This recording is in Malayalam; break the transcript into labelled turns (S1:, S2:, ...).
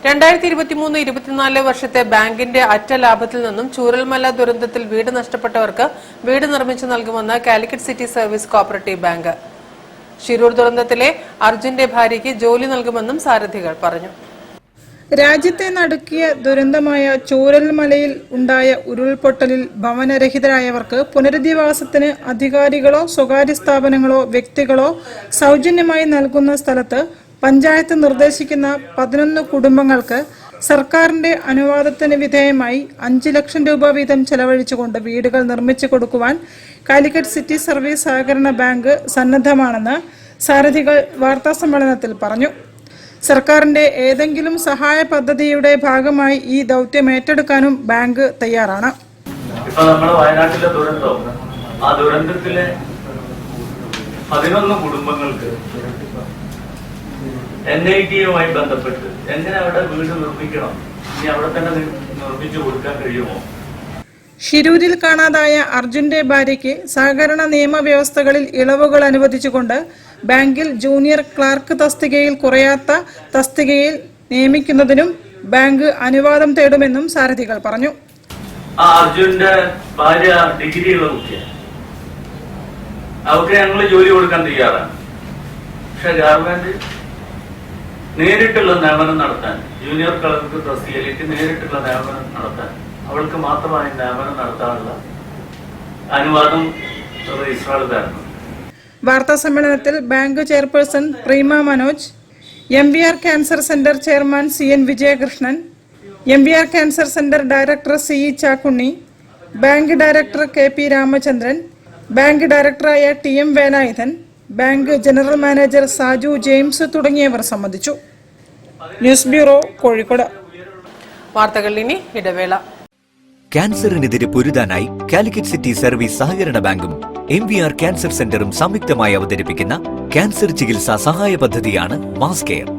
S1: 2023-24 വർഷത്തെ ബാങ്കിന്റെ അറ്റ ലാഭത്തിൽ നിന്നും ചൂരൽമല ദുരന്തത്തിൽ വീട് നഷ്ടപ്പെട്ടവർക്ക് വീട് നിർമ്മിച്ചു നൽകുമെന്ന് Calicut city service cooperative bank. Shirur ദുരന്തത്തിലെ അർജുന്റെ ഭാര്യയ്ക്ക് ജോലി നൽകുമെന്നും സാരഥികൾ പറഞ്ഞു.
S2: രാജ്യത്തെ നടുക്കിയ ദുരന്തമായ ചൂരൽമലയിൽ ഉണ്ടായ ഉരുൾപൊട്ടലിൽ ഭവനരഹിതരായവർക്ക് പുനരധിവാസത്തിന് അധികാരികളോ സ്വകാര്യ സ്ഥാപനങ്ങളോ വ്യക്തികളോ സൗജന്യമായി നൽകുന്ന സ്ഥലത്ത് പഞ്ചായത്ത് നിർദ്ദേശിക്കുന്ന 11 കുടുംബങ്ങൾക്ക് സർക്കാരിന്റെ അനുവാദത്തിന് വിധേയമായി 5 ലക്ഷം രൂപ വീതം ചെലവഴിച്ചുകൊണ്ട് വീടുകൾ നിർമ്മിച്ചു കൊടുക്കുവാൻ കാലിക്കറ്റ് സിറ്റി സർവീസ് സഹകരണ ബാങ്ക് സന്നദ്ധമാണെന്ന് സാരഥികൾ വാർത്താസമ്മേളനത്തിൽ പറഞ്ഞു. സർക്കാരിന്റെ ഏതെങ്കിലും സഹായ പദ്ധതിയുടെ ഭാഗമായി ഈ ദൗത്യം ഏറ്റെടുക്കാനും ബാങ്ക് തയ്യാറാണ്.
S3: വയനാട്ടിലെ ദുരന്തത്തിലെ 11 കുടുംബങ്ങൾക്ക് NIT-യുമായി ബന്ധപ്പെട്ട് എങ്ങനെ അവിടെ വീട് നിർമ്മിക്കണം, ഇനി അവിടെ തന്നെ നിർമ്മിച്ചു കൊടുക്കാൻ കഴിയുമോ?
S2: ഷിരൂരിൽ കാണാതായ അർജുന്റെ ഭാര്യയ്ക്ക് സഹകരണ നിയമവ്യവസ്ഥകളിൽ ഇളവുകൾ അനുവദിച്ചുകൊണ്ട് ബാങ്കിൽ ജൂനിയർ ക്ലാർക്ക് തസ്തികയിൽ കുറയാത്ത തസ്തികയിൽ നിയമിക്കുന്നതിനും ബാങ്ക് അനുവാദം തേടുമെന്നും സാരഥികൾ പറഞ്ഞു.
S3: അർജുന്റെ ഭാര്യ ഡിഗ്രിയുള്ള കുട്ടിയാണ്, അവർക്ക് ഞങ്ങൾ ജോലി കൊടുക്കാൻ തയ്യാറാണ്. പക്ഷെ ഗവൺമെന്റ് നേരിട്ടുള്ള നിയമനം നടത്താൻ, ജൂനിയർ ക്ലർക്ക് തസ്തികയിലേക്ക് നേരിട്ടുള്ള നിയമനം നടത്താൻ, അവൾക്ക് മാത്രമായി നിയമനം നടത്താനുള്ള അനുവാദം രജിസ്ട്രാർ തരണം.
S2: വാർത്താ സമ്മേളനത്തിൽ bank chairperson prima Manoj, MVR cancer centre chairman CN Vijayakrishnan, MVR cancer centre director CE Chakkunni, bank director KP Ramachandran, bank ഡയറക്ടറായ TM Velayudhan, bank general manager Saju James തുടങ്ങിയവർ സംബന്ധിച്ചു. News bureau, Kozhikode.
S1: വാർത്തകൾ ഇനി ഇടവേള.
S4: ക്യാൻസറിനെതിരെ പൊരുതാനായി കാലിക്കറ്റ് സിറ്റി സർവീസ് സഹകരണ ബാങ്കും MVR ക്യാൻസർ സെന്ററും സംയുക്തമായി അവതരിപ്പിക്കുന്ന ക്യാൻസർ ചികിത്സാ സഹായ പദ്ധതിയാണ് മാസ് കെയർ.